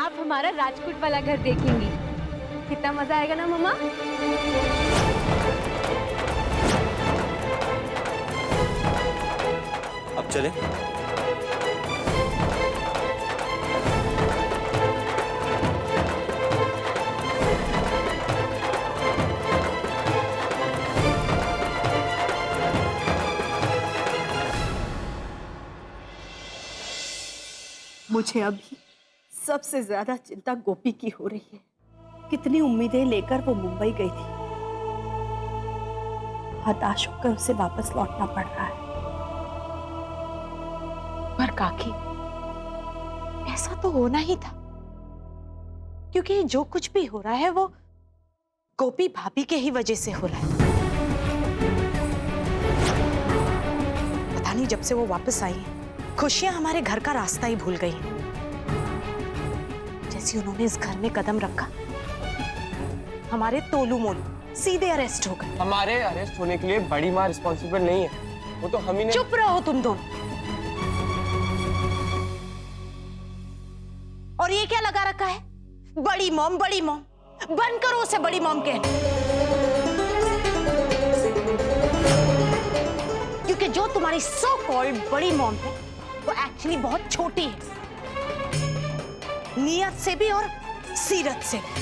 आप हमारा राजकोट वाला घर देखेंगी। कितना मजा आएगा ना मम्मा। अब चलें? मुझे अभी सबसे ज्यादा चिंता गोपी की हो रही है। कितनी उम्मीदें लेकर वो मुंबई गई थी, हताश होकर उसे वापस लौटना पड़ रहा है। पर काकी, ऐसा तो होना ही था, क्योंकि जो कुछ भी हो रहा है वो गोपी भाभी के ही वजह से हो रहा है। पता नहीं जब से वो वापस आई है, खुशियां हमारे घर का रास्ता ही भूल गई हैं। जैसे उन्होंने इस घर में कदम रखा, हमारे तोलू मोलू सीधे अरेस्ट हो गए। हमारे अरेस्ट होने के लिए बड़ी माँ रिस्पॉन्सिबल नहीं है, वो तो हम ही ने। चुप रहो तुम दोनों। और ये क्या लगा रखा है, बड़ी मॉम बड़ी मॉम। बंद करो उसे बड़ी मॉम कहना, क्योंकि जो तुम्हारी सो कॉल्ड बड़ी मॉम है वो एक्चुअली बहुत छोटी है, नियत से भी और सीरत से भी।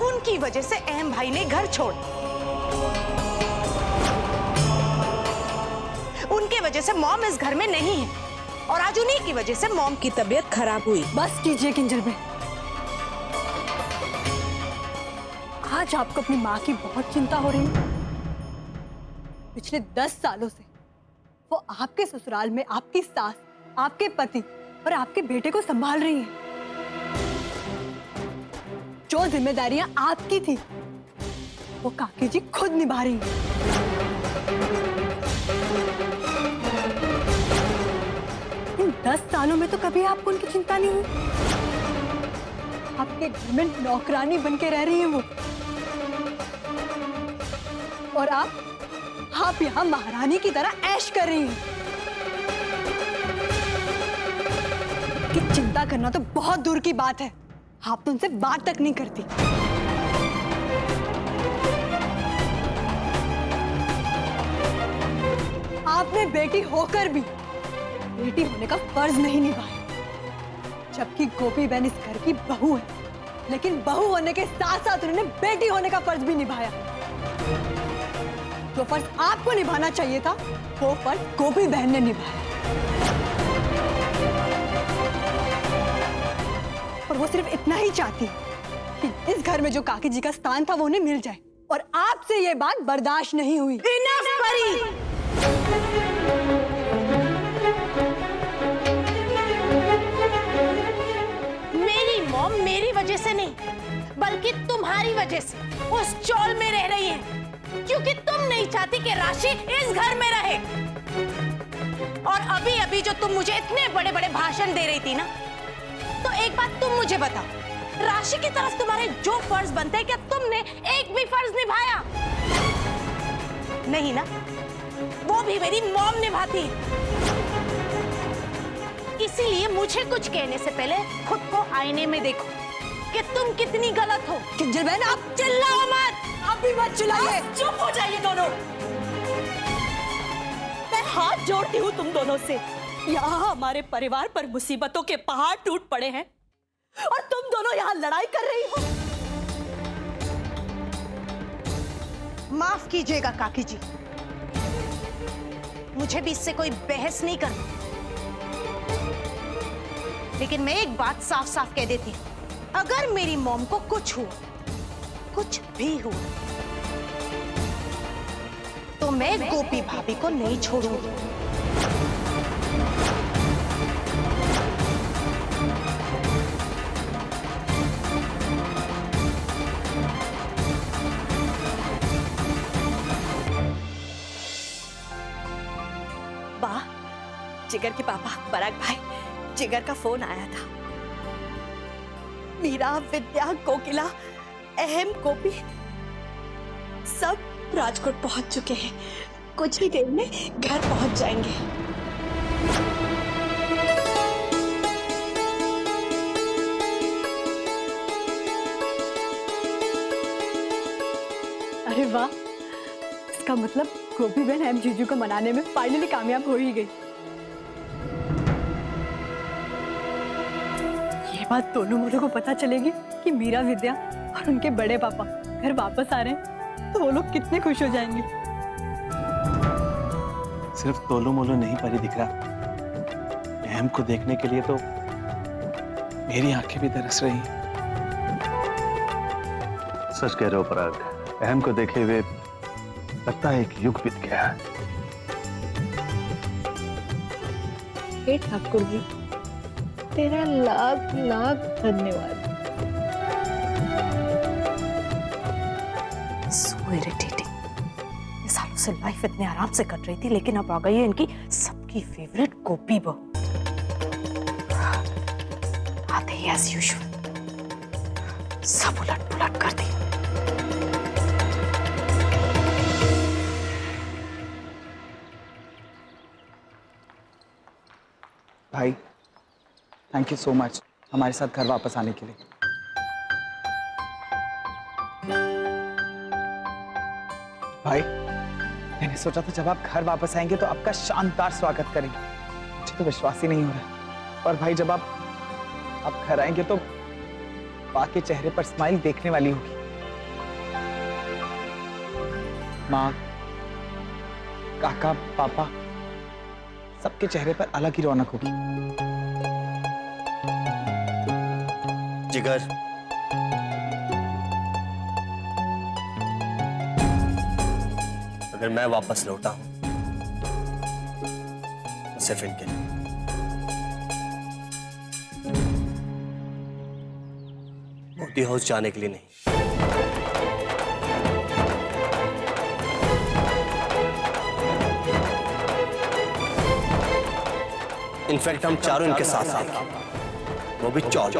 उनकी वजह से अहम भाई ने घर छोड़, उनके वजह से मॉम इस घर में नहीं है, और आज उन्हीं की वजह से मॉम की तबीयत खराब हुई। बस कीजिए किंजल बहन, आज आपको अपनी माँ की बहुत चिंता हो रही है। पिछले 10 सालों से वो आपके ससुराल में आपकी सास, आपके पति और आपके बेटे को संभाल रही है। जो जिम्मेदारियां आपकी थी वो काकी जी खुद निभा रही हैं। इन 10 सालों में तो कभी आपको उनकी चिंता नहीं हुई। आपके घर में नौकरानी बन के रह रही है वो, और आप यहाँ महारानी की तरह ऐश कर रही हैं। कि चिंता करना तो बहुत दूर की बात है, आप तो उनसे बात तक नहीं करती। आपने बेटी होकर भी बेटी होने का फर्ज नहीं निभाया, जबकि गोपी बहन इस घर की बहू है, लेकिन बहू होने के साथ साथ उन्होंने बेटी होने का फर्ज भी निभाया। जो फर्ज आपको निभाना चाहिए था वो फर्ज गोपी बहन ने निभाया, और वो सिर्फ इतना ही चाहती कि इस घर में जो काकी जी का स्थान था वो उन्हें मिल जाए, और आपसे ये बात बर्दाश्त नहीं हुई। इनफ परी। मेरी मॉम मेरी वजह से नहीं, बल्कि तुम्हारी वजह से उस चौल में रह रही है, क्योंकि तुम नहीं चाहती कि राशि इस घर में रहे। और अभी अभी जो तुम मुझे इतने बड़े बड़े भाषण दे रही थी ना, तो एक बात तुम मुझे बताओ, राशि की तरफ तुम्हारे जो फर्ज बनते हैं, क्या तुमने एक भी फर्ज निभाया? नहीं ना, वो भी मेरी मॉम निभाती। इसीलिए मुझे कुछ कहने से पहले खुद को आईने में देखो कि तुम कितनी गलत हो। किंजल बहन, आप चिल्लाओ मत। आप भी मत चिल्लाइए। चुप हो जाइए दोनों। मैं हाथ जोड़ती हूँ तुम दोनों से। यहाँ हमारे परिवार पर मुसीबतों के पहाड़ टूट पड़े हैं और तुम दोनों यहाँ लड़ाई कर रही हो। माफ कीजिएगा काकी जी, मुझे भी इससे कोई बहस नहीं करनी, लेकिन मैं एक बात साफ साफ कह देती हूँ, अगर मेरी मॉम को कुछ हुआ, कुछ भी हुआ, तो मैं गोपी भाभी को नहीं छोड़ूंगी। बा, जिगर के पापा पराग भाई, जिगर का फोन आया था। मीरा, विद्या, कोकिला, अहम, गोपी सब राजकोट पहुंच चुके हैं। कुछ ही देर में घर पहुंच जाएंगे। अरे वाह, इसका मतलब गोपी बहन एम जीजू को मनाने में फाइनली कामयाब हो ही गई। ये बात दोनों मोलों को पता चलेगी कि मीरा विद्या और उनके बड़े पापा घर वापस आ रहे हैं, तो वो लोग कितने खुश हो जाएंगे। सिर्फ तोलो मोलो नहीं परी दिख रहा, अहम को देखने के लिए तो मेरी आंखें भी तरस रही हैं। सच कह रहे हो पराग, अहम को देखे हुए लगता है एक युग बीत गया है। हे ठाकुर जी, तेरा लाख लाख धन्यवाद। So irritating। इस सालों से लाइफ इतने आराम से कट रही थी, लेकिन अब आ गई है इनकी सबकी फेवरेट गोपी बहू। आते ही एज यूजुअल सब उलट पुलट कर दी। भाई थैंक यू सो मच हमारे साथ घर वापस आने के लिए। भाई मैंने सोचा था जब आप घर वापस आएंगे तो आपका शानदार स्वागत करेंगे, मुझे तो विश्वास ही नहीं हो रहा। और भाई जब आप घर आएंगे तो माँ के चेहरे पर स्माइल देखने वाली होगी। माँ, काका, पापा सबके चेहरे पर अलग ही रौनक होगी। जिगर, अगर मैं वापस लौटा हूं तो सिर्फ इनके लिए। मोती हाउस जाने के लिए नहीं। इनफैक्ट हम चारों इनके साथ आएंगे, वो भी चौल।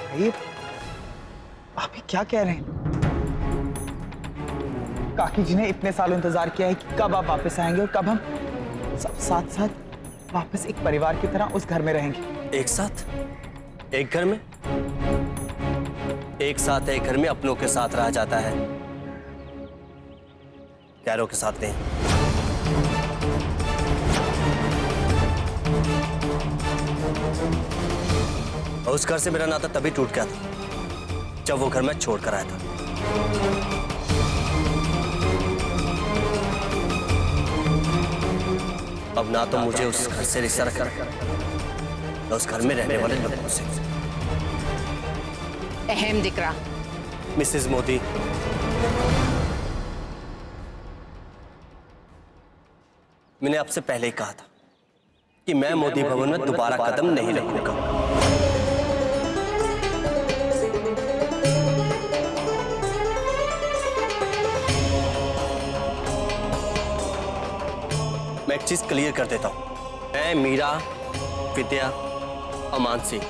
भाई आप ये क्या कह रहे हैं? काकी जी ने इतने सालों इंतजार किया है कि कब आप वापस आएंगे और कब हम सब साथ साथ वापस एक परिवार की तरह उस घर में रहेंगे। एक साथ एक घर में? एक साथ एक घर में अपनों के साथ रहा जाता है, गैरों के साथ नहीं। और उस घर से मेरा नाता तभी टूट गया था जब वो घर मैं छोड़ कर आया था। अब ना तो मुझे उस घर से रिश्ता रखा, ना उस घर में रहने वाले लोगों से। अहम दिख रहा। मिसेस मोदी, मैंने आपसे पहले ही कहा था कि मैं मोदी भवन में दोबारा कदम नहीं रखूंगा। मैं एक चीज क्लियर कर देता हूं, मैं, मीरा, विद्या और मानसी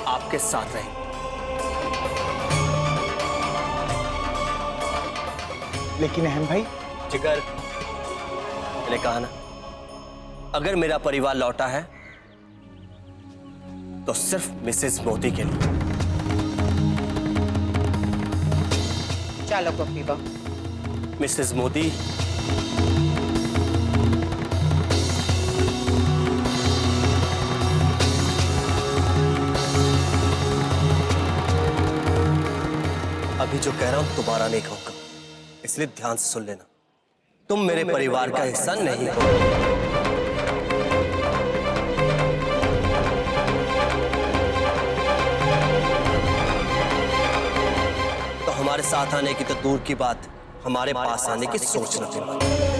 आपके साथ रहें। लेकिन अहम भाई, जिगर, मैंने कहा ना, अगर मेरा परिवार लौटा है तो सिर्फ मिसेस मोदी के लिए। चलो गोपी बहू। मिसेस मोदी, अभी जो कह रहा हूं दोबारा नहीं कहूंगा, इसलिए ध्यान से सुन लेना। तुम मेरे परिवार का हिस्सा नहीं हो। तो हमारे साथ आने की तो दूर की बात, हमारे पास आने की सोचना चाहिए।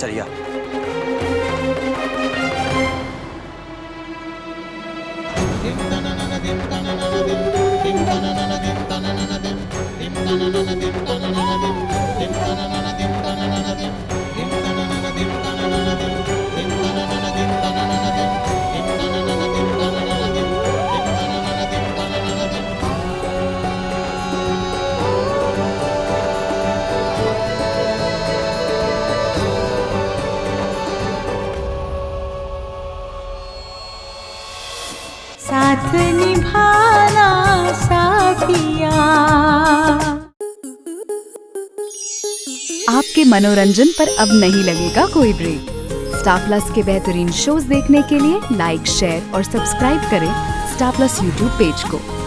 चलिए। साथ निभाना साथिया। आपके मनोरंजन पर अब नहीं लगेगा कोई ब्रेक। स्टार प्लस के बेहतरीन शोज देखने के लिए लाइक, शेयर और सब्सक्राइब करें स्टार प्लस यूट्यूब पेज को।